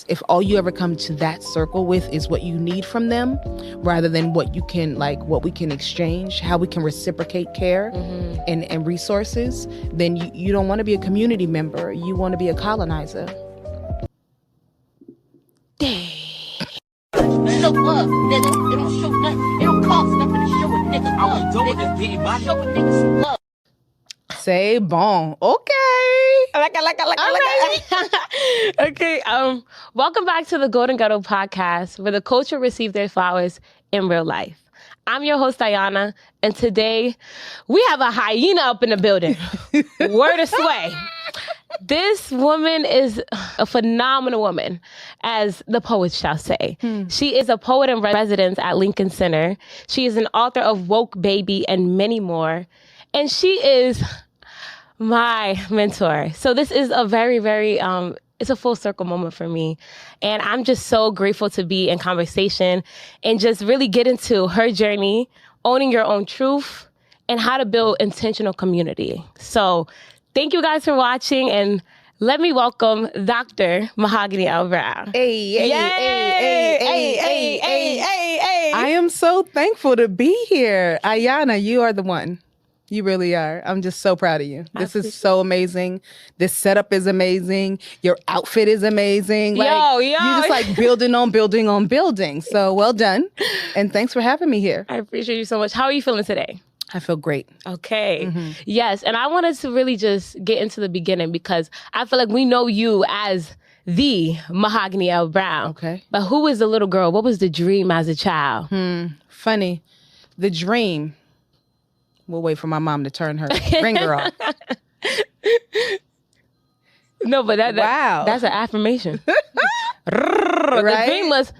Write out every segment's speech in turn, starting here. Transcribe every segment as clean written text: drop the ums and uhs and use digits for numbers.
if all you ever come to that circle with is what you need from them, rather than what you can, like, what we can exchange, how we can reciprocate care and resources, then you don't want to be a community member. You want to be a colonizer. Dang. Show love, nigga. It don't show nothing. It don't cost nothing to show a nigga love. Show a nigga some love. C'est bon. Okay. I like it. Okay. Welcome back to the Golden Ghetto Podcast, where the culture receives their flowers in real life. I'm your host, Ayonna, and today we have a hyena up in the building. Word of sway. This woman is a phenomenal woman, as the poets shall say. She is a poet in residence at Lincoln Center. She is an author of Woke Baby and many more. And she is my mentor. So this is a very, very, it's a full circle moment for me. And I'm just so grateful to be in conversation and just really get into her journey, owning your own truth, and how to build intentional community. So thank you guys for watching, and let me welcome Dr. Mahogany L. Browne. Hey. I am so thankful to be here. Ayonna, you are the one. You really are. I'm just so proud of you. This is so amazing. This setup is amazing. Your outfit is amazing. Like, you're just like building on building. So well done. And thanks for having me here. I appreciate you so much. How are you feeling today? I feel great. Okay. Yes. And I wanted to really just get into the beginning because I feel like we know you as the Mahogany L. Browne. Okay. But who was the little girl? What was the dream as a child? Funny. The dream. We'll wait for my mom to turn her ringer off. No, but Wow. that's an affirmation. Right? The dream was...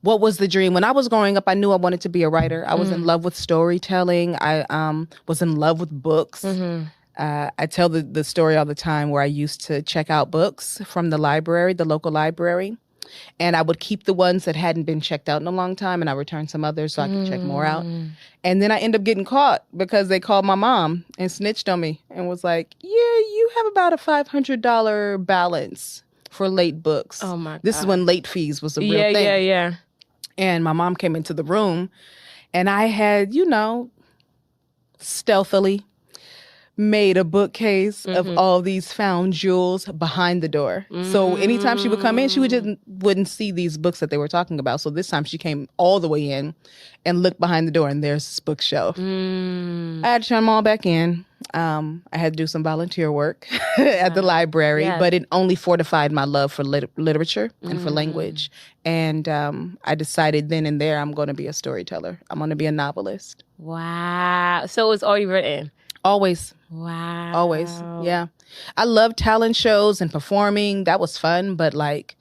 What was the dream? When I was growing up, I knew I wanted to be a writer. I was in love with storytelling. I was in love with books. I tell the story all the time where I used to check out books from the library, the local library. And I would keep the ones that hadn't been checked out in a long time, and I return some others so I could check more out. And then I end up getting caught because they called my mom and snitched on me and was like, yeah, you have about a $500 balance for late books. Oh, my God. This is when late fees was a real thing. Yeah. And my mom came into the room, and I had, stealthily made a bookcase of all these found jewels behind the door. So anytime she would come in, she wouldn't see these books that they were talking about. So this time she came all the way in and looked behind the door, and there's this bookshelf. I had to turn them all back in. I had to do some volunteer work at the library, but it only fortified my love for literature and for language. And I decided then and there I'm going to be a storyteller. I'm going to be a novelist. Wow. So it was already written? Always. Wow. Always. Yeah. I love talent shows and performing. That was fun. But like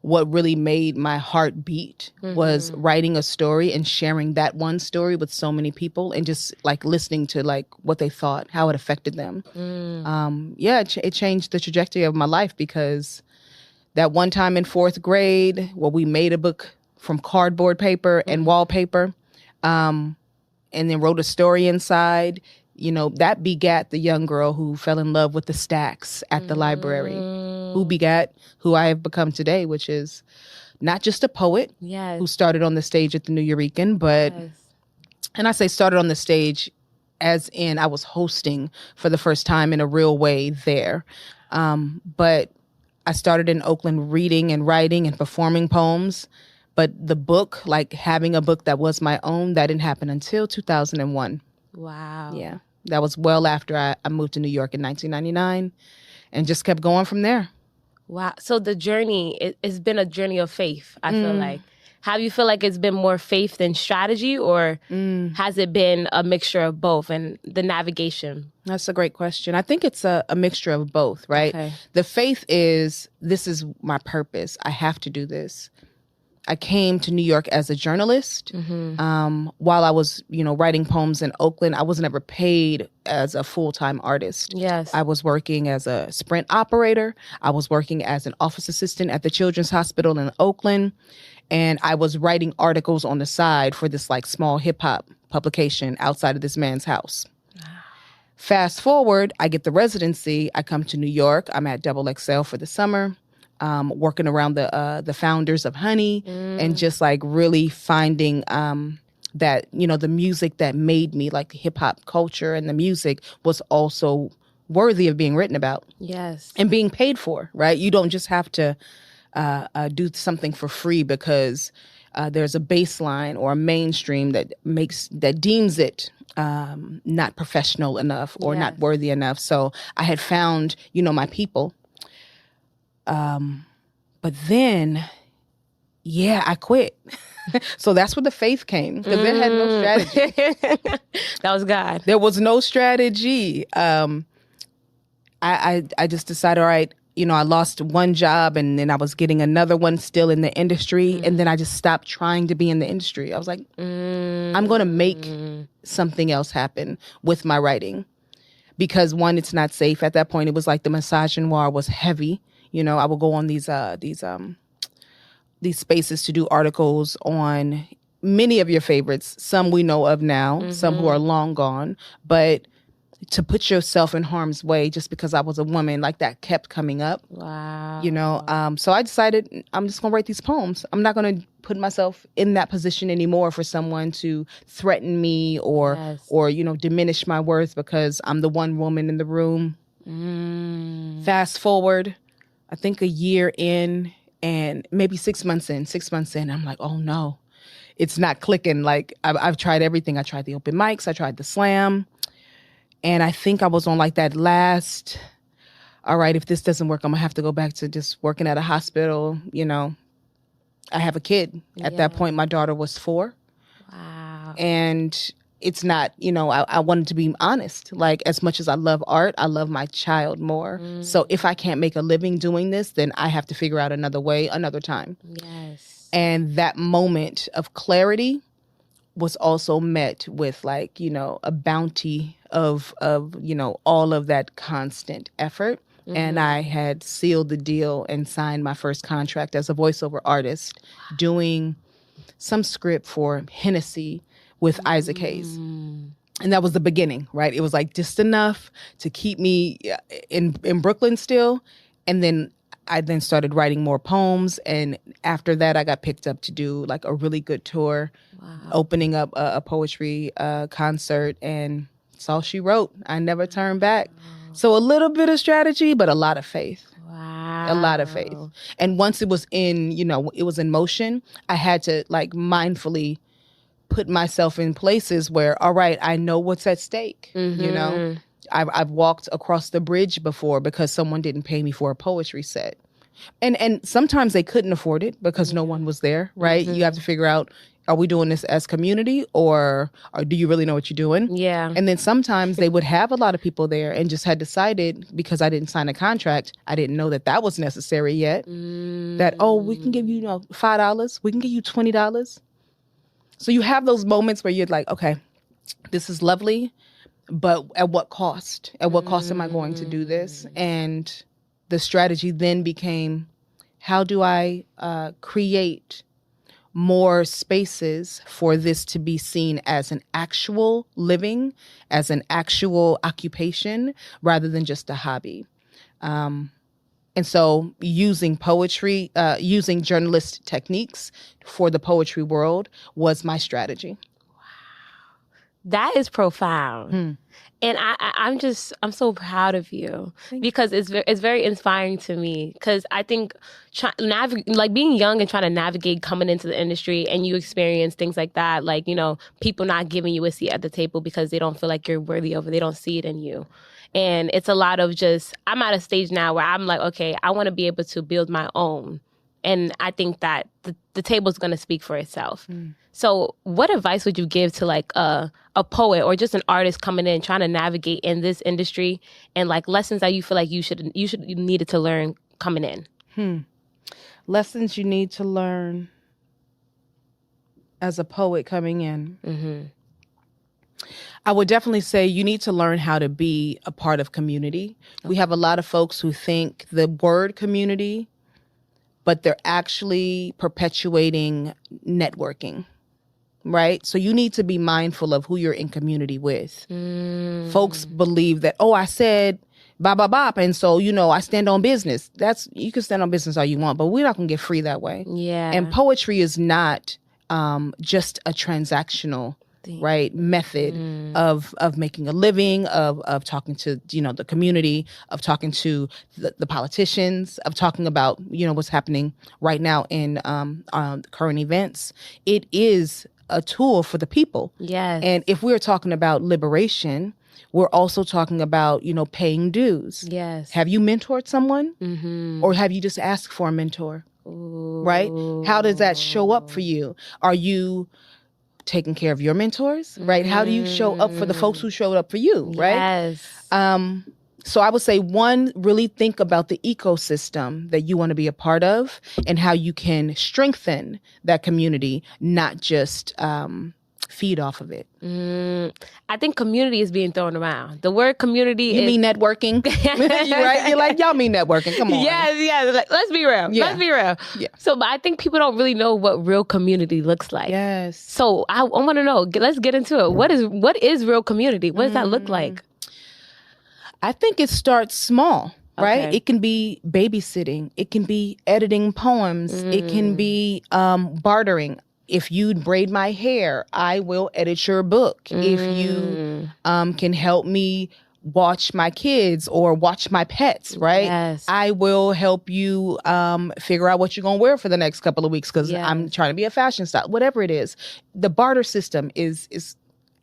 what really made my heart beat was writing a story and sharing that one story with so many people and just like listening to like what they thought, how it affected them. It changed the trajectory of my life because that one time in 4th grade, we made a book from cardboard paper and wallpaper and then wrote a story inside. That begat the young girl who fell in love with the stacks at the library, who begat who I have become today, which is not just a poet who started on the stage at the New Eurekan, but, and I say started on the stage as in I was hosting for the first time in a real way there. But I started in Oakland reading and writing and performing poems. But the book, like having a book that was my own, that didn't happen until 2001. Wow. Yeah. That was well after I moved to New York in 1999 and just kept going from there. Wow. So the journey, it's been a journey of faith, I feel like. How do you feel like it's been more faith than strategy, or has it been a mixture of both and the navigation? That's a great question. I think it's a mixture of both, right? Okay. The faith is, this is my purpose. I have to do this. I came to New York as a journalist. While I was, writing poems in Oakland, I was never paid as a full-time artist. Yes. I was working as a Sprint operator. I was working as an office assistant at the Children's Hospital in Oakland. And I was writing articles on the side for this like small hip hop publication outside of this man's house. Fast forward, I get the residency. I come to New York. I'm at Double XL for the summer, working around the founders of Honey, and just like really finding that, you know, the music that made me, like hip hop culture and the music, was also worthy of being written about. Yes. And being paid for, right? You don't just have to do something for free because there's a baseline or a mainstream that deems it not professional enough or not worthy enough. So I had found, you know, my people. But then, I quit. So that's where the faith came, because there had no strategy. That was God. There was no strategy. I just decided, all right, you know, I lost one job and then I was getting another one still in the industry. And then I just stopped trying to be in the industry. I was like, I'm going to make something else happen with my writing. Because one, it's not safe. At that point, it was like the misogynoir was heavy. You know, I would go on these spaces to do articles on many of your favorites. Some we know of now, some who are long gone. But to put yourself in harm's way just because I was a woman, like that kept coming up. Wow. You know, so I decided I'm just going to write these poems. I'm not going to put myself in that position anymore for someone to threaten me or, you know, diminish my worth because I'm the one woman in the room. Fast forward, I think a year in and maybe 6 months in, I'm like, oh no, it's not clicking. Like I've tried everything. I tried the open mics. I tried the slam. And I think I was on like that last, all right, if this doesn't work, I'm going to have to go back to just working at a hospital. You know, I have a kid. At that point, my daughter was 4. Wow. And it's not, you know, I wanted to be honest. Like, as much as I love art, I love my child more. So if I can't make a living doing this, then I have to figure out another way, another time. Yes. And that moment of clarity was also met with, like, you know, a bounty of you know, all of that constant effort. And I had sealed the deal and signed my first contract as a voiceover artist, doing some script for Hennessy with Isaac Hayes. And that was the beginning, right? It was like just enough to keep me in Brooklyn still. And then I then started writing more poems. And after that, I got picked up to do like a really good tour, opening up a poetry concert. And that's all she wrote. I never turned back. So a little bit of strategy, but a lot of faith. Wow. A lot of faith. And once it was in, you know, it was in motion, I had to like mindfully put myself in places where, all right, I know what's at stake. You know, I've walked across the bridge before because someone didn't pay me for a poetry set. And sometimes they couldn't afford it because no one was there, right? You have to figure out, are we doing this as community or do you really know what you're doing? Yeah. And then sometimes they would have a lot of people there and just had decided, because I didn't sign a contract, I didn't know that was necessary yet, that, oh, we can give you, you know, $5, we can give you $20. So you have those moments where you're like, okay, this is lovely, but at what cost? At what cost am I going to do this? And the strategy then became, how do I create more spaces for this to be seen as an actual living, as an actual occupation, rather than just a hobby? And so using poetry, using journalist techniques for the poetry world was my strategy. That is profound. And I'm so proud of you because it's very inspiring to me, because I think like being young and trying to navigate coming into the industry, and you experience things like that, like, you know, people not giving you a seat at the table because they don't feel like you're worthy of it. They don't see it in you. And it's a lot of just, I'm at a stage now where I'm like, okay, I want to be able to build my own. And I think that the table's going to speak for itself. So what advice would you give to like a poet or just an artist coming in, trying to navigate in this industry, and like lessons that you feel like you needed to learn coming in? Lessons you need to learn as a poet coming in. I would definitely say you need to learn how to be a part of community. We have a lot of folks who think the word community, but they're actually perpetuating networking. right? So you need to be mindful of who you're in community with. Folks believe that, oh, I said bop, bop, bop, and so, I stand on business. You can stand on business all you want, but we're not going to get free that way. Yeah. And poetry is not just a transactional right method of making a living, of talking to the community, of talking to the politicians, of talking about what's happening right now in current events. It is a tool for the people. Yes. And if we're talking about liberation, we're also talking about paying dues. Yes. Have you mentored someone, or have you just asked for a mentor? Ooh. Right? How does that show up for you? Are you taking care of your mentors, right? How do you show up for the folks who showed up for you, right? Yes. So I would say, one, really think about the ecosystem that you want to be a part of and how you can strengthen that community, not just feed off of it. I think community is being thrown around. The word community You mean networking? Right? You're like, y'all mean networking. Come on. Yes. Like, let's be real. Yeah. Let's be real. Yeah. So, but I think people don't really know what real community looks like. Yes. So I want to know, let's get into it. What is real community? What does that look like? I think it starts small, right? Okay. It can be babysitting. It can be editing poems. It can be bartering. If you braid my hair, I will edit your book. If you can help me watch my kids or watch my pets, right? Yes. I will help you figure out what you're going to wear for the next couple of weeks because I'm trying to be a fashion style, whatever it is. The barter system is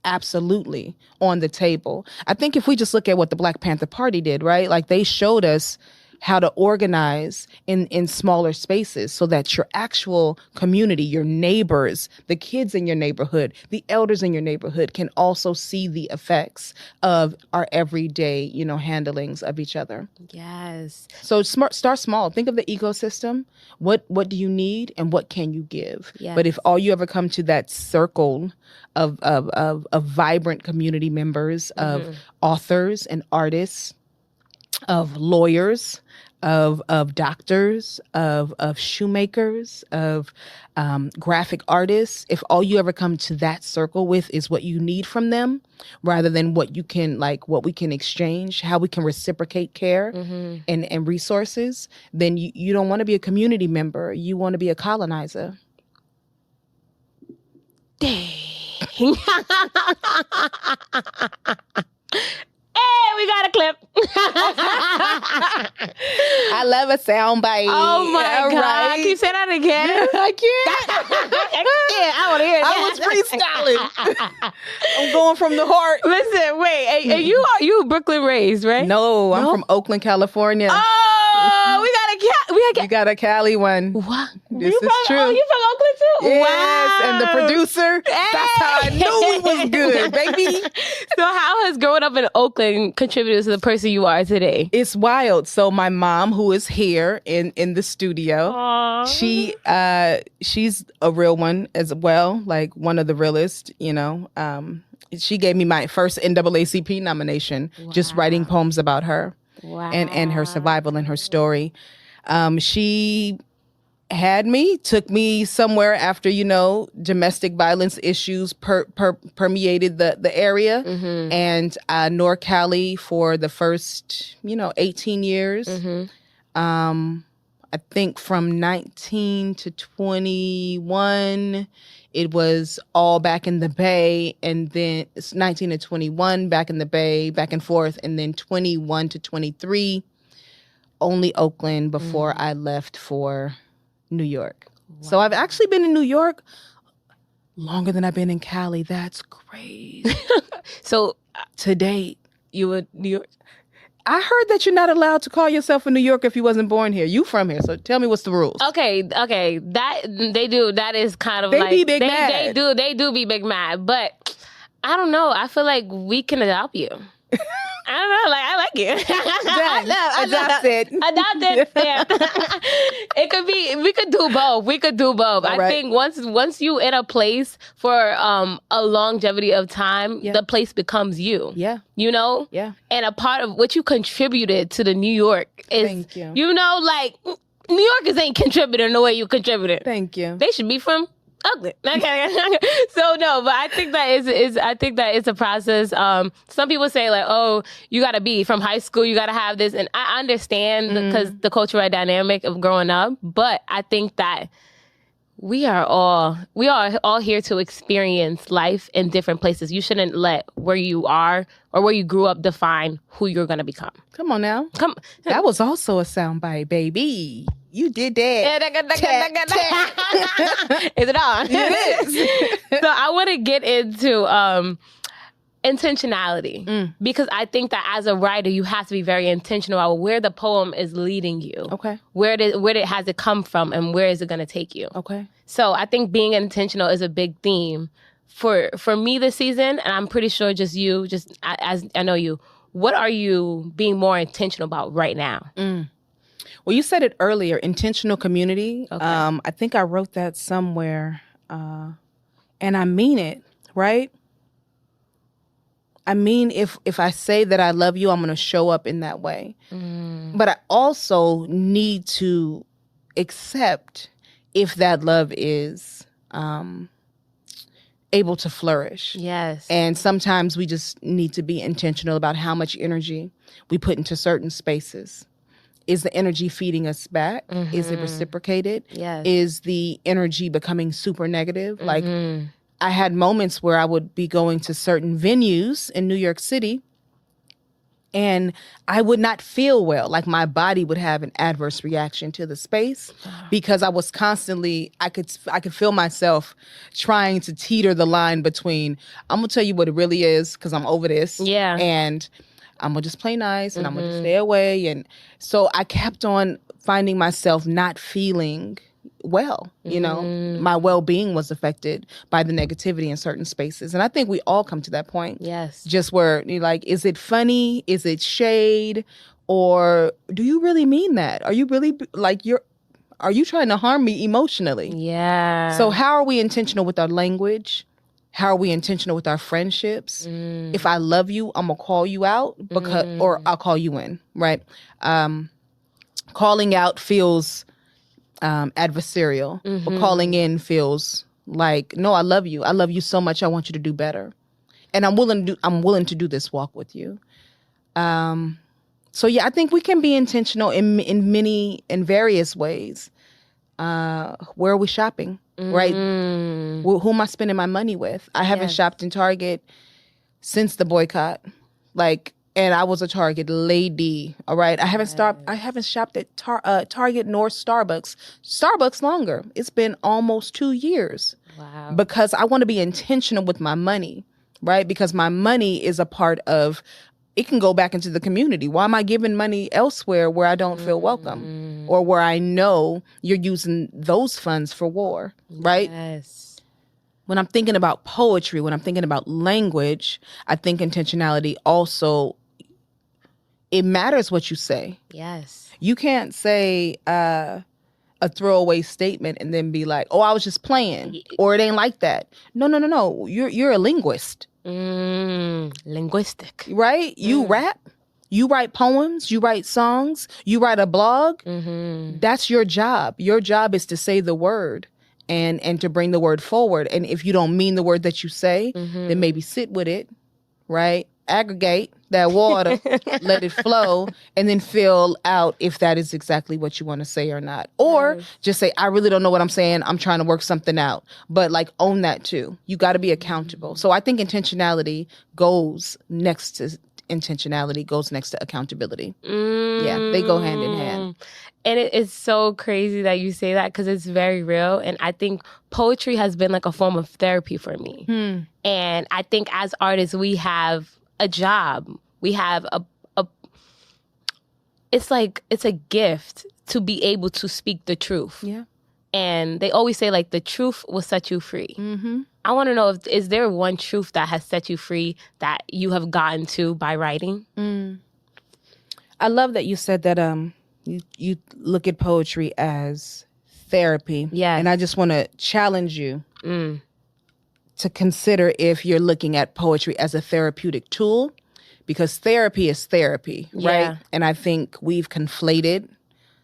absolutely on the table. I think if we just look at what the Black Panther Party did, right? Like they showed us how to organize in smaller spaces so that your actual community, your neighbors, the kids in your neighborhood, the elders in your neighborhood can also see the effects of our everyday, handlings of each other. Yes. So start small. Think of the ecosystem. What do you need and what can you give? Yes. But if all you ever come to that circle of vibrant community members, of authors and artists, of lawyers, of doctors, of shoemakers, of graphic artists, if all you ever come to that circle with is what you need from them, rather than what we can exchange, how we can reciprocate care and resources, then you don't want to be a community member. You want to be a colonizer. Dang. Hey, we got a clip. I love a soundbite. Oh my God. Right? Can you say that again? I can't. Yeah, I want to hear it. I was freestyling. I'm going from the heart. Listen, wait. And you Brooklyn raised, right? No, I'm from Oakland, California. Oh, You got a Cali one. What? This is true. Oh, you from Oakland too? Yes, Wow. and the producer. That's how I knew it was good, baby. So how has growing up in Oakland contributed to the person you are today? It's wild. So my mom, who is here in the studio, Aww. she's a real one as well, like one of the realest, She gave me my first NAACP nomination, just writing poems about her. Wow. And her survival and her story. She had me, took me somewhere after, domestic violence issues permeated the area. And NorCali for the first, 18 years. I think from 19 to 21, it was all back in the Bay, and then it's 19 to 21 back in the Bay, back and forth, and then 21 to 23, only Oakland before I left for New York. Wow. So I've actually been in New York longer than I've been in Cali. That's crazy. So to date, you were New York. I heard that you're not allowed to call yourself a New Yorker if you wasn't born here. You from here, so tell me what's the rules. Okay. That they do. That is kind of they like be big mad. They do be big mad. But I don't know. I feel like we can adopt you. I don't know. Like I like you. Adopt it. Yeah. It could be. We could do both. I think once you in a place for a longevity of time, the place becomes you. Yeah. Yeah. And a part of what you contributed to the New York is, Thank you. like New Yorkers ain't contributing the way you contributed. Thank you. They should be from ugly. Okay. So no, but I think that it's a process. Some people say like, oh, you got to be from high school, you got to have this, and I understand because the cultural dynamic of growing up. But I think that we are all here to experience life in different places. You shouldn't let where you are or where you grew up define who you're going to become. Come on now. That was also a soundbite, baby. You did that. Is it on? It is. So I want to get into intentionality because I think that as a writer, you have to be very intentional about where the poem is leading you. Okay. Where has it come from and where is it going to take you? Okay. So I think being intentional is a big theme for me this season, and I'm pretty sure just as I know you. What are you being more intentional about right now? Well, you said it earlier, intentional community. Okay. I think I wrote that somewhere, and I mean it, right? I mean, if I say that I love you, I'm going to show up in that way. But I also need to accept if that love is able to flourish. Yes. And sometimes we just need to be intentional about how much energy we put into certain spaces. Is the energy feeding us back? Is it reciprocated? Yes. Is the energy becoming super negative? Like, I had moments where I would be going to certain venues in New York City and I would not feel well. Like my body would have an adverse reaction to the space because I was constantly, I could feel myself trying to teeter the line between, I'm going to tell you what it really is because I'm over this. Yeah. And I'm going to just play nice and I'm going to stay away. And so I kept on finding myself not feeling well, you know, my well-being was affected by the negativity in certain spaces. And I think we all come to that point. Yes. Just where you're like, is it funny? Is it shade? Or do you really mean that? Are you really like, are you trying to harm me emotionally? Yeah. So how are we intentional with our language? How are we intentional with our friendships? If I love you, I'm gonna call you out or I'll call you in, right? Calling out feels adversarial, but calling in feels like, no, I love you. I love you so much. I want you to do better, and I'm willing to do this walk with you. So yeah, I think we can be intentional in various ways. Where are we shopping? Right? Who am I spending my money with? I haven't shopped in Target since the boycott. And I was a Target lady. All right. I haven't shopped at Target nor Starbucks. Starbucks longer. It's been almost 2 years. Wow. Because I want to be intentional with my money, right? Because my money is a part of, it can go back into the community. Why am I giving money elsewhere where I don't feel welcome or where I know you're using those funds for war, right? Yes. When I'm thinking about poetry, when I'm thinking about language, I think intentionality also, it matters what you say. Yes. You can't say a throwaway statement and then be like, oh, I was just playing, or it ain't like that. No. You're a linguist. Linguistic. Right? You rap, you write poems, you write songs, you write a blog. That's your job. Your job is to say the word and to bring the word forward. And if you don't mean the word that you say, then maybe sit with it, right? Aggregate that water, let it flow, and then fill out if that is exactly what you want to say or not. Or just say, I really don't know what I'm saying. I'm trying to work something out. But own that too. You got to be accountable. So I think intentionality goes next to accountability. Yeah, they go hand in hand. And it is so crazy that you say that because it's very real. And I think poetry has been like a form of therapy for me. And I think as artists, we have a job. We have it's a gift to be able to speak the truth. Yeah. And they always say the truth will set you free. I want to know, is there one truth that has set you free that you have gotten to by writing? I love that you said that you look at poetry as therapy. Yeah. And I just want to challenge you to consider if you're looking at poetry as a therapeutic tool, because therapy is therapy, right? Yeah. And I think we've conflated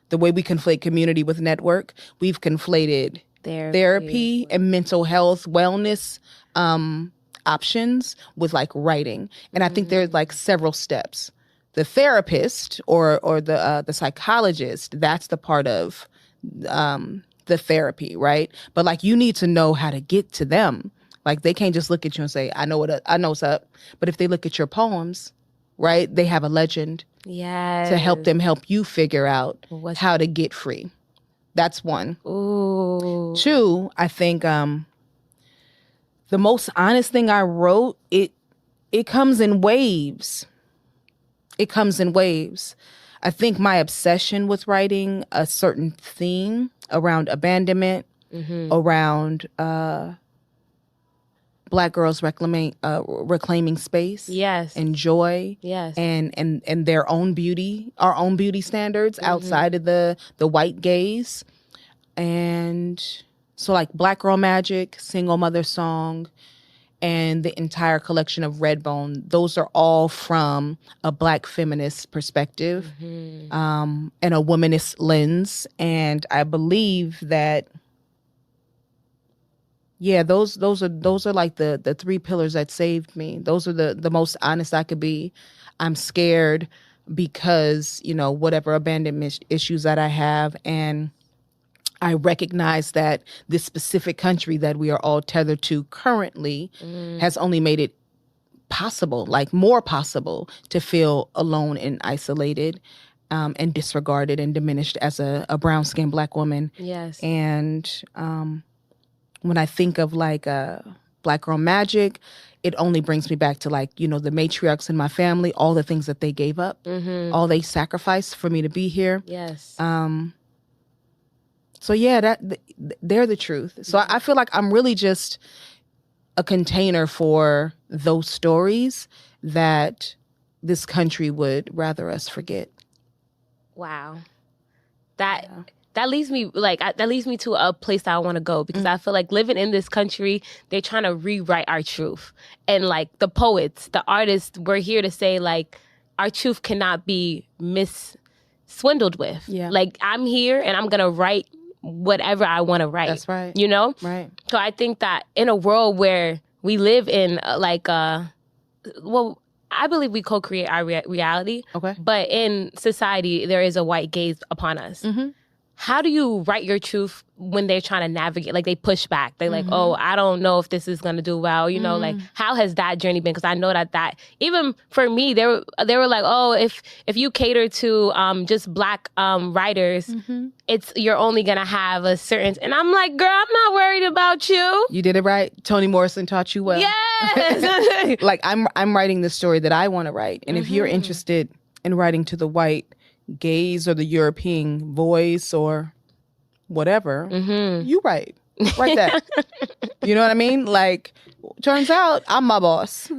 the way we conflate community with network. We've conflated therapy and mental health wellness options with like writing. And I think there's like several steps. The therapist or the psychologist, that's the part of the therapy, right? But like you need to know how to get to them. Like they can't just look at you and say, I know what's up. But if they look at your poems, right, they have a legend to help you figure out how to get free. That's one. Ooh. Two, I think the most honest thing I wrote, it comes in waves. It comes in waves. I think my obsession with writing a certain theme around abandonment, around Black girls reclaiming space, and joy, and their own beauty, our own beauty standards outside of the white gaze, and so like Black Girl Magic, Single Mother Song, and the entire collection of Redbone, those are all from a Black feminist perspective, and a womanist lens. And I believe that, yeah, those are like the three pillars that saved me. Those are the most honest I could be. I'm scared because, whatever abandonment issues that I have, and I recognize that this specific country that we are all tethered to currently has only made it possible, like more possible, to feel alone and isolated, and disregarded and diminished as a brown-skinned Black woman. Yes. And when I think of like Black Girl Magic, it only brings me back to like, the matriarchs in my family, all the things that they gave up, all they sacrificed for me to be here. Yes. So yeah, they're the truth. So I feel like I'm really just a container for those stories that this country would rather us forget. Wow. That leads me to a place that I want to go, because I feel like living in this country, they're trying to rewrite our truth. And like the poets, the artists, we're here to say like our truth cannot be swindled with. Yeah. Like I'm here and I'm going to write whatever I want to write. That's right. Right. So I think that in a world where we live in I believe we co-create our reality. Okay. But in society, there is a white gaze upon us. How do you write your truth when they're trying to navigate? Like they push back. They're like, oh, I don't know if this is going to do well. Like how has that journey been? Because I know that even for me, they were like, oh, if you cater to just Black writers, you're only going to have a certain. And I'm like, girl, I'm not worried about you. You did it right. Toni Morrison taught you well. Yes. Like I'm writing the story that I want to write. And if you're interested in writing to the white gaze or the European voice or whatever, you write that. You know what I mean? Like, turns out I'm my boss.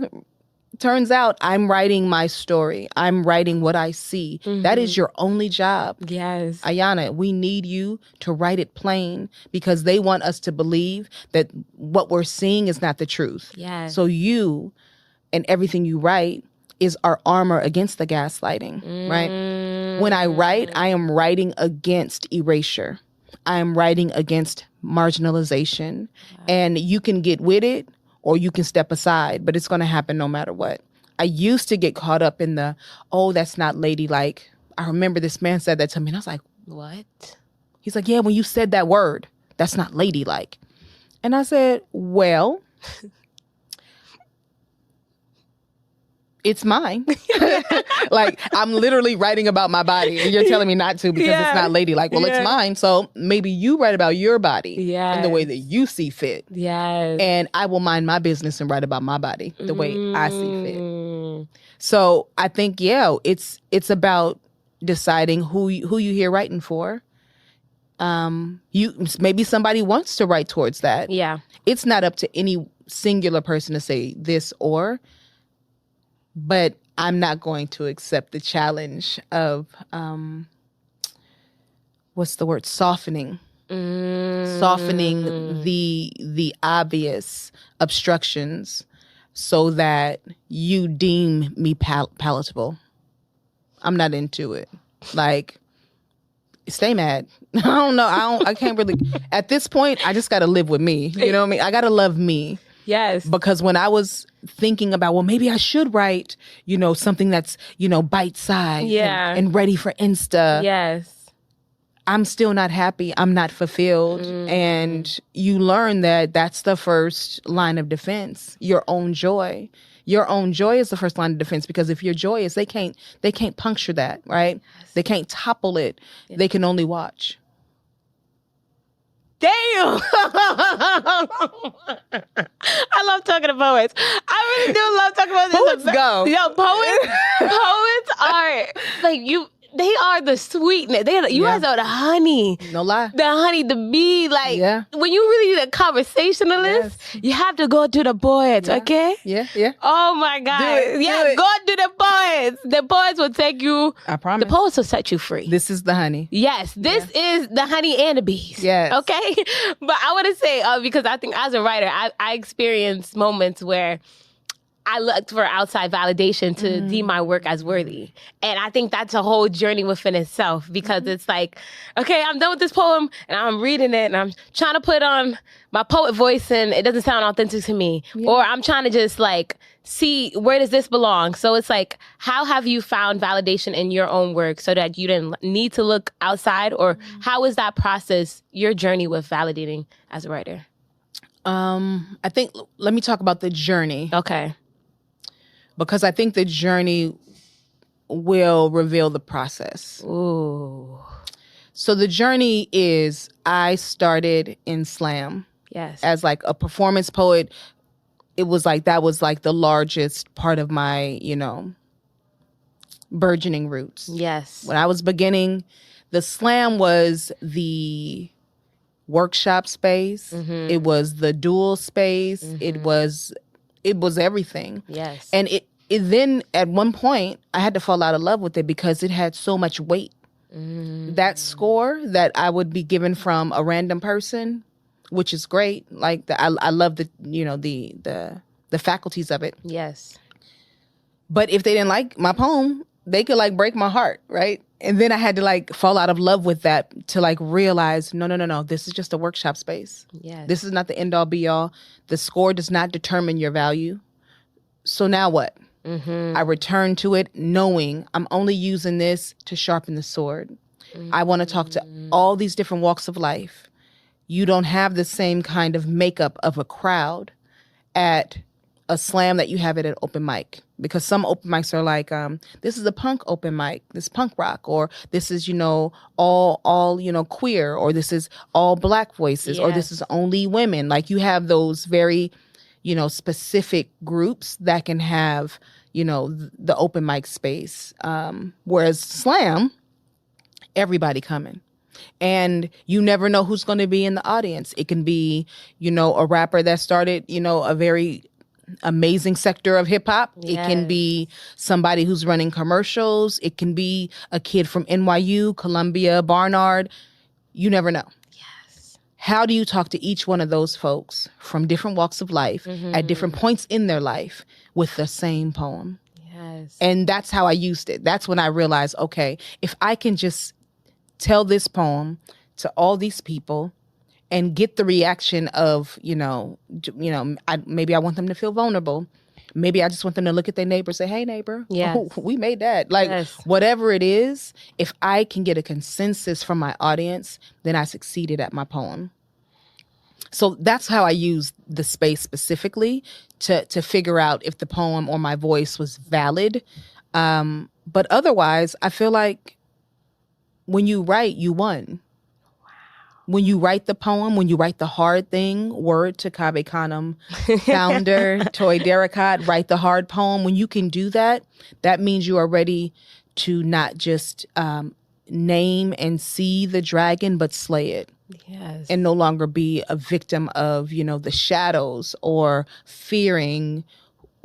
Turns out I'm writing my story. I'm writing what I see. That is your only job. Yes. Ayonna, we need you to write it plain, because they want us to believe that what we're seeing is not the truth. Yes. So you and everything you write is our armor against the gaslighting, right? When I write, I am writing against erasure. I am writing against marginalization. And you can get with it or you can step aside, but it's going to happen no matter what. I used to get caught up in that's not ladylike. I remember this man said that to me and I was like, what? He's like, yeah, when you said that word, that's not ladylike. And I said, well, it's mine. Like, I'm literally writing about my body and you're telling me not to because it's not ladylike. Well, it's mine. So maybe you write about your body in the way that you see fit. Yes. And I will mind my business and write about my body the way I see fit. So I think, it's about deciding who you here writing for. Maybe somebody wants to write towards that. Yeah. It's not up to any singular person to say this or, but I'm not going to accept the challenge of, what's the word? Softening the obvious obstructions so that you deem me palatable. I'm not into it. Like, stay mad. I don't know. I can't really, at this point, I just got to live with me. You know what I mean? I got to love me. Yes. Because when I was thinking about, well, maybe I should write, something that's, bite size and ready for Insta. Yes. I'm still not happy. I'm not fulfilled. And you learn that that's the first line of defense, your own joy. Your own joy is the first line of defense, because if you're joyous, they can't puncture that, right? Yes. They can't topple it. Yes. They can only watch. Damn! I love talking to poets. I really do love talking about this. Poets go. Yo, poets are like you. They are the sweetness. You guys are the honey. No lie. The honey, the bee. Like, when you really need a conversationalist, you have to go to the poets, okay? Yeah. Oh, my God. Do it. Go to the poets. The poets will take you. I promise. The poets will set you free. This is the honey. Yes, this is the honey and the bees. Yes. Okay? But I want to say, because I think as a writer, I experienced moments where I looked for outside validation to deem my work as worthy. And I think that's a whole journey within itself, because it's like, okay, I'm done with this poem and I'm reading it and I'm trying to put on my poet voice and it doesn't sound authentic to me. Yeah. Or I'm trying to just like see, where does this belong? So it's like, how have you found validation in your own work so that you didn't need to look outside? Or how is that process, your journey with validating as a writer? I think, let me talk about the journey. Okay. Because I think the journey will reveal the process. Ooh. So the journey is, I started in slam. Yes. As like a performance poet. It was like, that was like the largest part of my, burgeoning roots. Yes. When I was beginning, the slam was the workshop space. Mm-hmm. It was the dual space. Mm-hmm. It was everything. Yes. And it then at one point I had to fall out of love with it because it had so much weight. That score that I would be given from a random person, which is great. Like I love the the faculties of it. Yes. But if they didn't like my poem, they could like break my heart, right? And then I had to like fall out of love with that to like realize, no. This is just a workshop space. Yes. This is not the end all be all. The score does not determine your value. So now what? Mm-hmm. I return to it knowing I'm only using this to sharpen the sword. Mm-hmm. I want to talk to all these different walks of life. You don't have the same kind of makeup of a crowd at a slam that you have it at open mic. Because some open mics are like, this is a punk open mic, this punk rock, or this is, all queer, or this is all Black voices, or this is only women. Like you have those very, specific groups that can have, the open mic space. Whereas slam, everybody coming. And you never know who's going to be in the audience. It can be, a rapper that started, a very amazing sector of hip hop. Yes. It can be somebody who's running commercials. It can be a kid from NYU, Columbia, Barnard. You never know. Yes. How do you talk to each one of those folks from different walks of life at different points in their life with the same poem? Yes. And that's how I used it. That's when I realized, okay, if I can just tell this poem to all these people and get the reaction of, maybe I want them to feel vulnerable. Maybe I just want them to look at their neighbor and say, hey, neighbor, we made that. Like, whatever it is, if I can get a consensus from my audience, then I succeeded at my poem. So that's how I use the space specifically to figure out if the poem or my voice was valid. But otherwise, I feel like when you write, you won. When you write the poem, when you write the hard thing, word to Kaveh Khanum, founder, Toy Derricat, write the hard poem. When you can do that, that means you are ready to not just name and see the dragon, but slay it. Yes. And no longer be a victim of, the shadows or fearing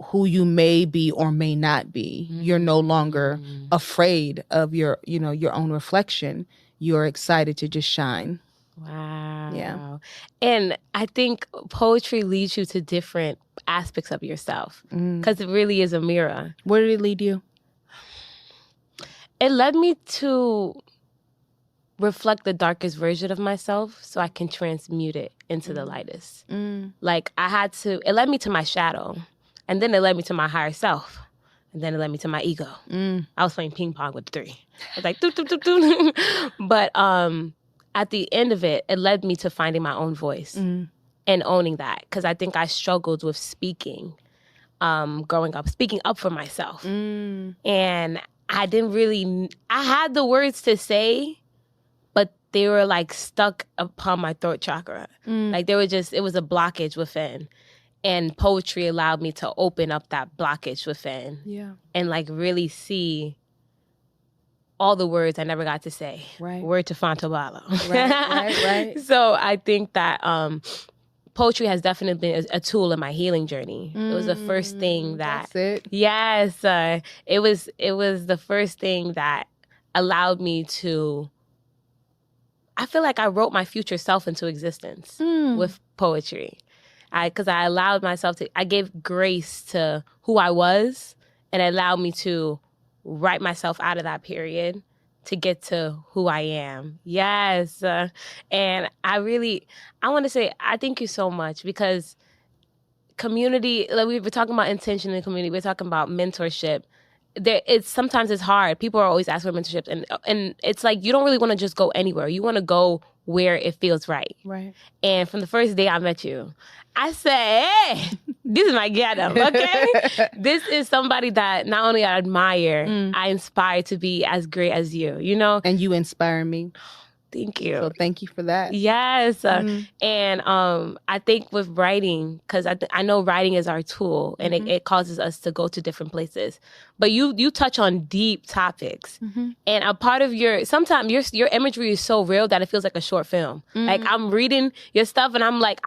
who you may be or may not be. You're no longer afraid of your own reflection. You're excited to just shine. Wow. Yeah. And I think poetry leads you to different aspects of yourself because it really is a mirror. Where did it lead you? It led me to reflect the darkest version of myself so I can transmute it into the lightest. Like it led me to my shadow, and then it led me to my higher self, and then it led me to my ego. I was playing ping pong with the 3. I was like, doo, doo, doo, doo. But at the end of it, it led me to finding my own voice and owning that, because I think I struggled with speaking growing up, speaking up for myself. And I had the words to say, but they were like stuck upon my throat chakra. Like it was a blockage within. And poetry allowed me to open up that blockage within. Yeah. And like really see all the words I never got to say. Right. Word to Fontobalo. Right. So I think that poetry has definitely been a tool in my healing journey. It was the first thing that... That's it. Yes. It was the first thing that allowed me to... I feel like I wrote my future self into existence with poetry. Because I allowed myself to... I gave grace to who I was, and it allowed me to write myself out of that period to get to who I am. Yes. And I want to say, I thank you so much, because community, like we were talking about intention in community, we're talking about mentorship. Sometimes it's hard. People are always asking for mentorship, and it's like, you don't really want to just go anywhere. You want to go where it feels right. Right. And from the first day I met you, I said, hey, this is my ghetto, okay? This is somebody that not only I admire, I inspire to be as great as you, you know? And you inspire me. Thank you. So thank you for that. Yes. And I think with writing, because I know writing is our tool, and it causes us to go to different places. But you touch on deep topics. And a part of sometimes your imagery is so real that it feels like a short film. Like I'm reading your stuff and I'm like,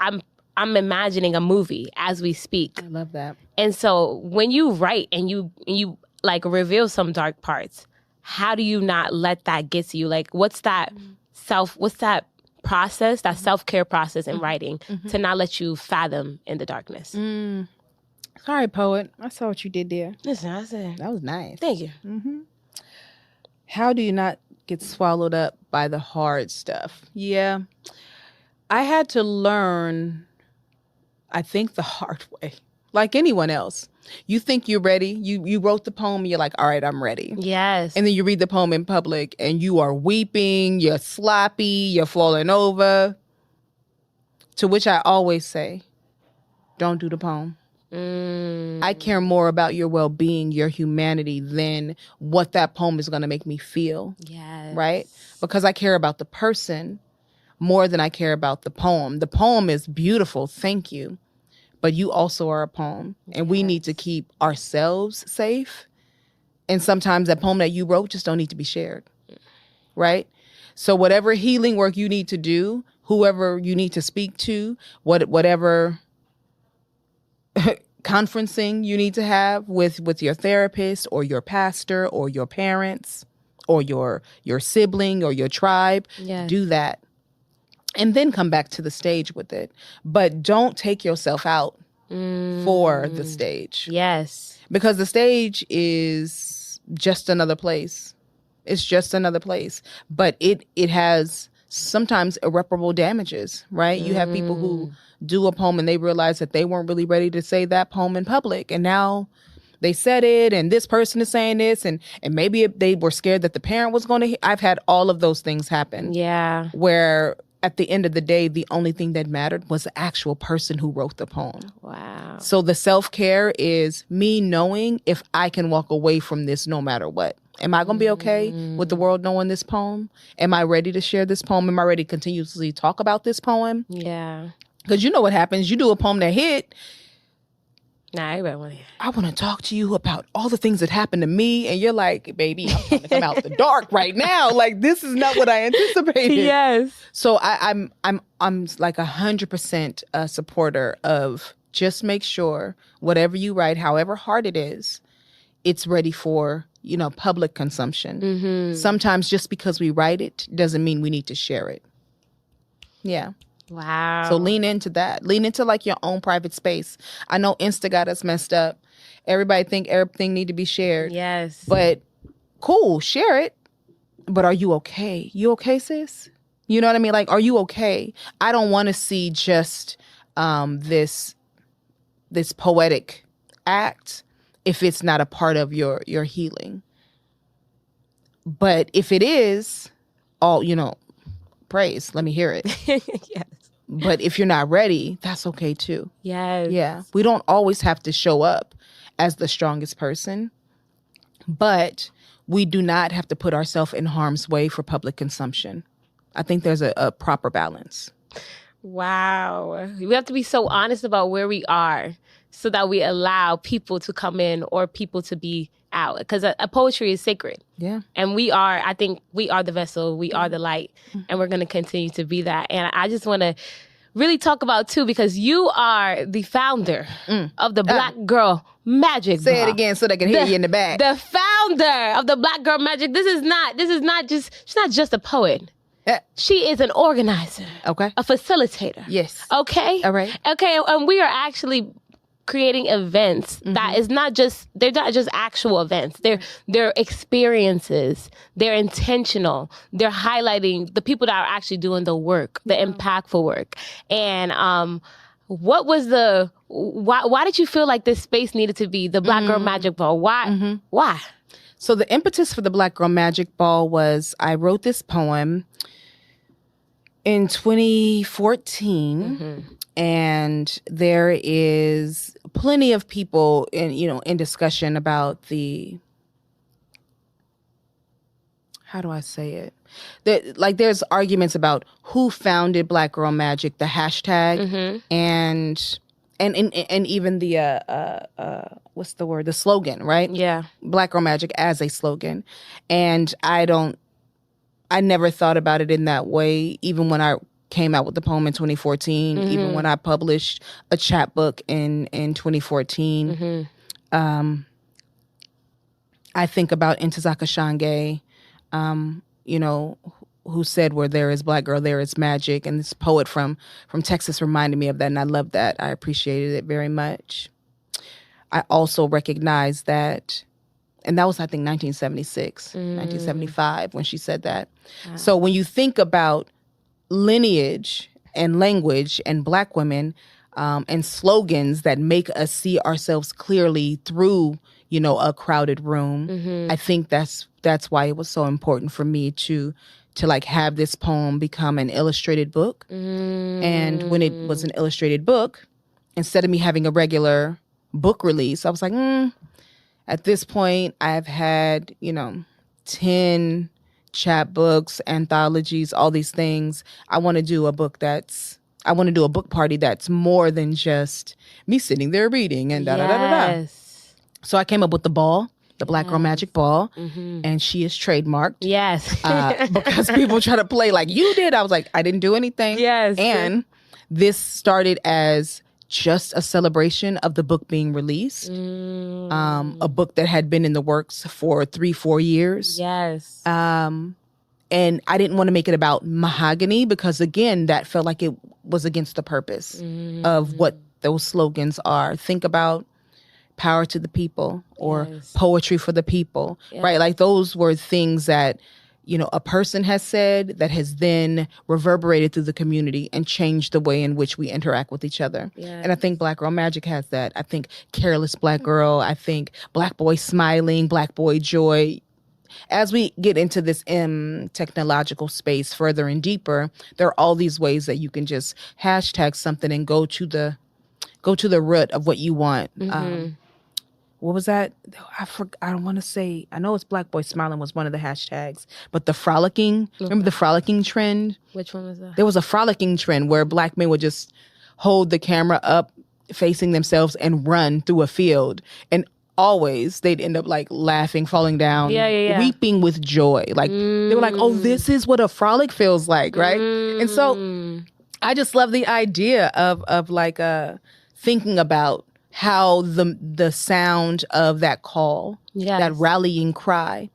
I'm imagining a movie as we speak. I love that. And so when you write and you like reveal some dark parts, how do you not let that get to you? Like what's that process, that self-care process in writing to not let you fathom in the darkness? Sorry, poet. I saw what you did there. Listen, I said that was nice. Thank you. How do you not get swallowed up by the hard stuff? Yeah. I had to learn, I think, the hard way. Like anyone else. You think you're ready. You wrote the poem and you're like, all right, I'm ready. Yes. And then you read the poem in public and you are weeping, you're sloppy, you're falling over. To which I always say, don't do the poem. I care more about your well-being, your humanity, than what that poem is going to make me feel. Yes. Right? Because I care about the person more than I care about the poem. The poem is beautiful, thank you. But you also are a poem. And we need to keep ourselves safe. And sometimes that poem that you wrote just don't need to be shared. Right? So whatever healing work you need to do, whoever you need to speak to, whatever conferencing you need to have with your therapist or your pastor or your parents or your sibling or your tribe, do that. And then come back to the stage with it. But don't take yourself out for the stage. Yes. Because the stage is just another place. It's just another place. But it has sometimes irreparable damages, right? You have people who do a poem and they realize that they weren't really ready to say that poem in public. And now they said it, and this person is saying this, and maybe they were scared that the parent was going to... I've had all of those things happen. Yeah. Where... at the end of the day, the only thing that mattered was the actual person who wrote the poem. Wow. So the self-care is me knowing if I can walk away from this no matter what. Am I going to be okay with the world knowing this poem? Am I ready to share this poem? Am I ready to continuously talk about this poem? Yeah. Because you know what happens. You do a poem that hit. Nah, everybody want to hear. I want to talk to you about all the things that happened to me. And you're like, baby, I'm trying to come out the dark right now. Like, this is not what I anticipated. Yes. So I'm like 100% a supporter of just make sure whatever you write, however hard it is, it's ready for, public consumption. Sometimes just because we write it doesn't mean we need to share it. Yeah. Wow. So lean into that. Lean into like your own private space. I know Insta got us messed up. Everybody think everything need to be shared. Yes. But cool, share it. but are you okay? You okay, sis? You know what I mean? Like, are you okay? I don't want to see just this poetic act if it's not a part of your healing. But if it is, praise, let me hear it. Yes. But if you're not ready, that's okay too. Yes. Yeah. We don't always have to show up as the strongest person, but we do not have to put ourselves in harm's way for public consumption. I think there's a proper balance. Wow. We have to be so honest about where we are so that we allow people to come in or people to be out. Because a poetry is sacred. Yeah. And I think we are the vessel, we are the light, and we're going to continue to be that. And I just want to really talk about, too, because you are the founder of the Black Girl Magic Say Ball. it again so they can hear you in the back. The founder of the Black Girl Magic. She's not just a poet. She is an organizer. Okay. A facilitator. Yes. Okay. All right. Okay. And we are actually creating events that is they're not just actual events. They're experiences. They're intentional. They're highlighting the people that are actually doing the work, the impactful work. And what was why did you feel like this space needed to be the Black Girl Magic Ball? Why? Why? So the impetus for the Black Girl Magic Ball was I wrote this poem in 2014. And there is plenty of people in discussion about how do I say it? There's arguments about who founded Black Girl Magic, the hashtag, and even the what's the word? The slogan, right? Yeah. Black Girl Magic as a slogan. And I never thought about it in that way, even when I came out with the poem in 2014, even when I published a chapbook in 2014. I think about Ntozake Shange, who said, where there is Black girl, there is magic. And this poet from Texas reminded me of that, and I love that. I appreciated it very much. I also recognize that, and that was, I think, 1976, 1975, when she said that. Wow. So when you think about lineage and language and Black women and slogans that make us see ourselves clearly through, a crowded room, I think that's why it was so important for me to like have this poem become an illustrated book. And when it was an illustrated book, instead of me having a regular book release, I was like, at this point, I've had, 10 chapbooks, anthologies, all these things. I want to do a book party that's more than just me sitting there reading and da-da-da-da-da. So I came up with the ball, the Black Girl Magic Ball, and she is trademarked. Yes. Because people try to play like you did. I was like, I didn't do anything. Yes. And this started as just a celebration of the book being released. A book that had been in the works for 3-4 years. Yes. And I didn't want to make it about mahogany because, again, that felt like it was against the purpose of what those slogans are. Think about power to the people or poetry for the people, right? Like those were things that, a person has said that has then reverberated through the community and changed the way in which we interact with each other. Yes. And I think Black Girl Magic has that. I think Careless Black Girl, I think Black Boy Smiling, Black Boy Joy. As we get into this technological space further and deeper, there are all these ways that you can just hashtag something and go to the root of what you want. What was that? I don't want to say. I know it's Black Boy Smiling was one of the hashtags, but the frolicking. Remember the frolicking trend? Which one was that? There was a frolicking trend where Black men would just hold the camera up, facing themselves, and run through a field, and always they'd end up like laughing, falling down, weeping with joy. Like they were like, "Oh, this is what a frolic feels like," right? And so I just love the idea of like thinking about how the sound of that call, that rallying cry,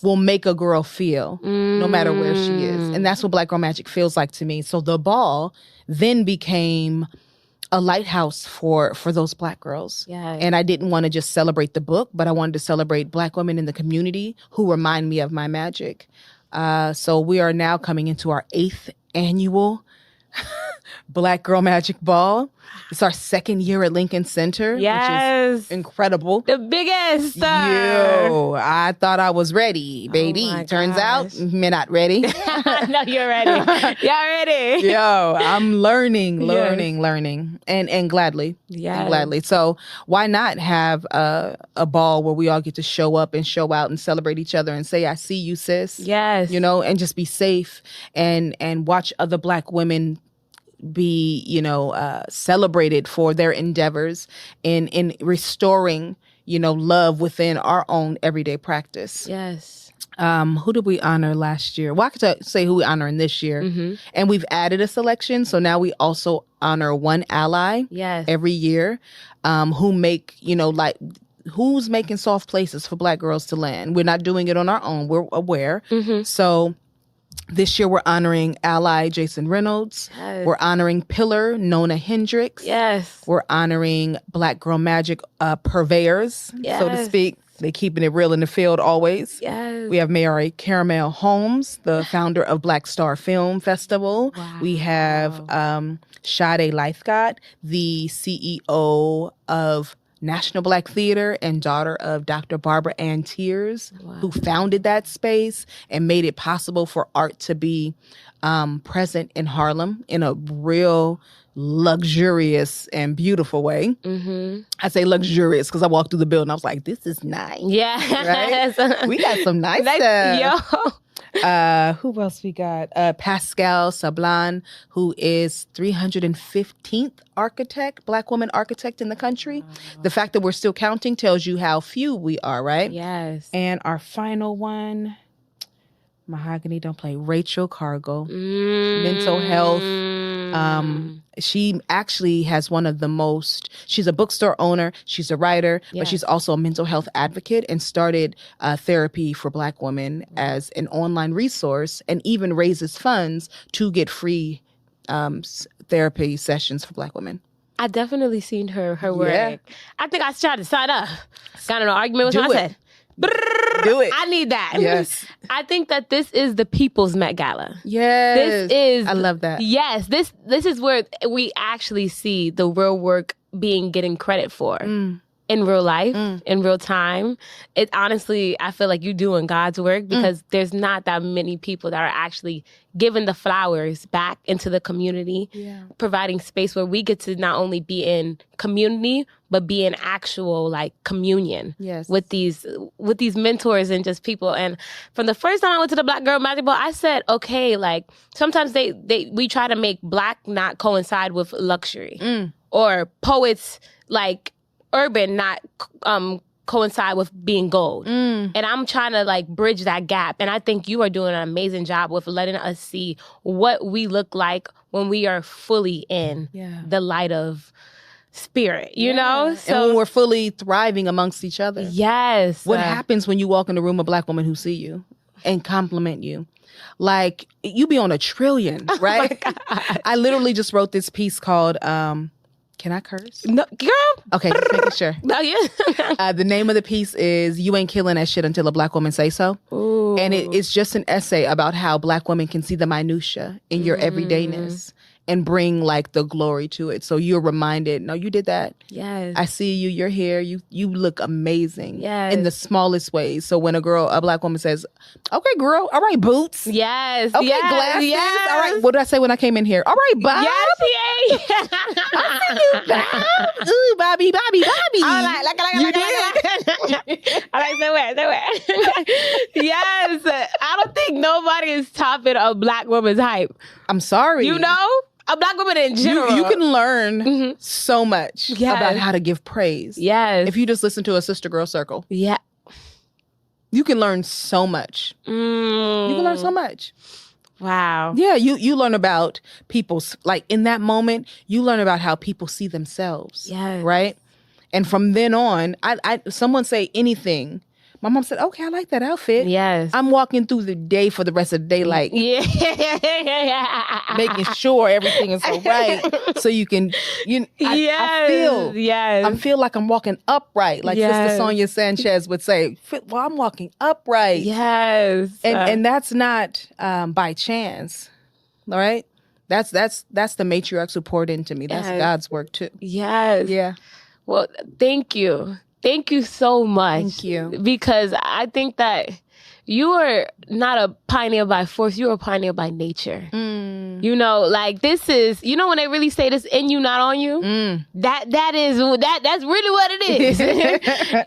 will make a girl feel no matter where she is. And that's what Black Girl Magic feels like to me. So the ball then became a lighthouse for those Black girls. And I didn't want to just celebrate the book, but I wanted to celebrate Black women in the community who remind me of my magic. So we are now coming into our 8th annual Black Girl Magic Ball. It's our 2nd year at Lincoln Center, which is incredible. The biggest. Yo, I thought I was ready, baby. Turns out, me not ready. No, you're ready. You're ready. Yo, I'm learning, and gladly. Yeah, and gladly. So why not have a ball where we all get to show up and show out and celebrate each other and say, "I see you, sis." Yes, you know, and just be safe and watch other Black women be, celebrated for their endeavors in restoring, love within our own everyday practice. Yes. Who did we honor last year? Well, I could say who we honor in this year. And we've added a selection. So now we also honor one ally every year who make, who's making soft places for Black girls to land. We're not doing it on our own. We're aware. So this year, we're honoring ally Jason Reynolds. Yes. We're honoring pillar Nona Hendricks. Yes. We're honoring Black Girl Magic purveyors, so to speak. They keeping it real in the field always. Yes. We have Mary Caramel Holmes, the founder of Black Star Film Festival. Wow. We have Sade Lythcott, the CEO of National Black Theater and daughter of Dr. Barbara Ann Tears, who founded that space and made it possible for art to be present in Harlem in a real luxurious and beautiful way. I say luxurious because I walked through the building. I was like, this is nice. Yeah. Right? We got some nice stuff. Yo. Who else we got? Pascal Sablan, who is 315th architect, Black woman architect in the country. The fact that we're still counting tells you how few we are, right? Yes. And our final one, Mahogany, don't play, Rachel Cargill, mental health. She actually has one of the most, she's a bookstore owner, she's a writer, but she's also a mental health advocate and started therapy for Black women as an online resource and even raises funds to get free therapy sessions for Black women. I definitely seen her work. I think I tried to sign up. Got in an argument with her. I said, do it. I need that. Yes. I think that this is the People's Met Gala. Yes. This is. I love that. Yes. This is where we actually see the real work getting credit for. In real life, in real time. It honestly, I feel like you're doing God's work because there's not that many people that are actually giving the flowers back into the community, providing space where we get to not only be in community, but be in actual like communion with these mentors and just people. And from the first time I went to the Black Girl Magic Ball, I said, okay, like sometimes we try to make Black not coincide with luxury or poets like urban not coincide with being gold. And I'm trying to like bridge that gap. And I think you are doing an amazing job with letting us see what we look like when we are fully in the light of spirit, you know? So and when we're fully thriving amongst each other. Yes. What happens when you walk in the room of Black women who see you and compliment you? Like, you be on a trillion, right? Oh my God. I literally just wrote this piece called can I curse? No, girl. Okay, just making sure. No, yeah. The name of the piece is "You Ain't Killing That Shit Until a Black Woman Say So." Ooh. And it's just an essay about how Black women can see the minutia in your everydayness and bring like the glory to it. So you're reminded, no, you did that. Yes. I see you, you're here. You look amazing Yes. in the smallest ways. So when a Black woman says, okay, girl, all right, boots. Yes. Okay, yes. glasses. Yes. All right, what did I say when I came in here? All right, Bob. Yes, yay. I see you, Bob. Ooh, Bobby. All right, You did. All right, so where? Yes. I don't think nobody is topping a Black woman's hype. I'm sorry. You know? A Black woman in general. You can learn so much about how to give praise. Yes. If you just listen to a Sister Girl Circle. Yeah. You can learn so much. You can learn so much. Wow. Yeah, you learn about people's, like in that moment, you learn about how people see themselves. Yes. Right? And from then on, I someone say anything, My mom said, okay, I like that outfit. Yes. I'm walking through the day for the rest of the day, like Yeah. making sure everything is all right. So you can, I feel like I'm walking upright. Like Sister Sonia Sanchez would say, well, I'm walking upright. Yes. And that's not by chance. All right. That's the matriarchs who poured into me. That's God's work too. Yes. Yeah. Well, thank you. Thank you so much. Thank you. Because I think that you are not a pioneer by force. You're a pioneer by nature. You know, like this is, you know, when they really say this in you, not on you, that's really what it is.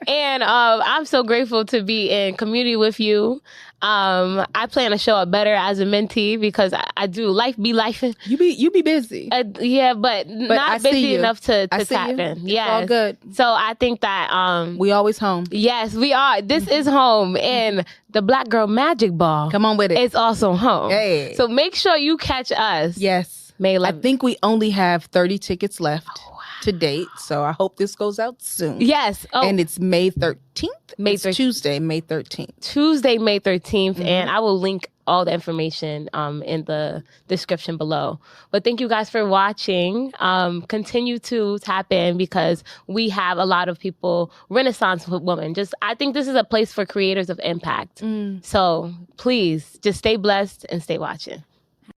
And I'm so grateful to be in community with you. I plan to show up better as a mentee because I do life be lifing. You be busy. Yeah, but not busy enough to tap in. Yeah, all good. So I think that we always home. Yes, we are. This is home, and the Black Girl Magic Ball. Come on with it. It's also home. Hey. So make sure you catch us. Yes. May 11th. I think we only have 30 tickets left to date, so I hope this goes out soon. Yes. Oh. And it's May 13th. It's Tuesday, May 13th. Tuesday, May 13th. And I will link all the information in the description below. But thank you guys for watching. Continue to tap in because we have a lot of people, Renaissance women. I think this is a place for creators of impact. So please just stay blessed and stay watching.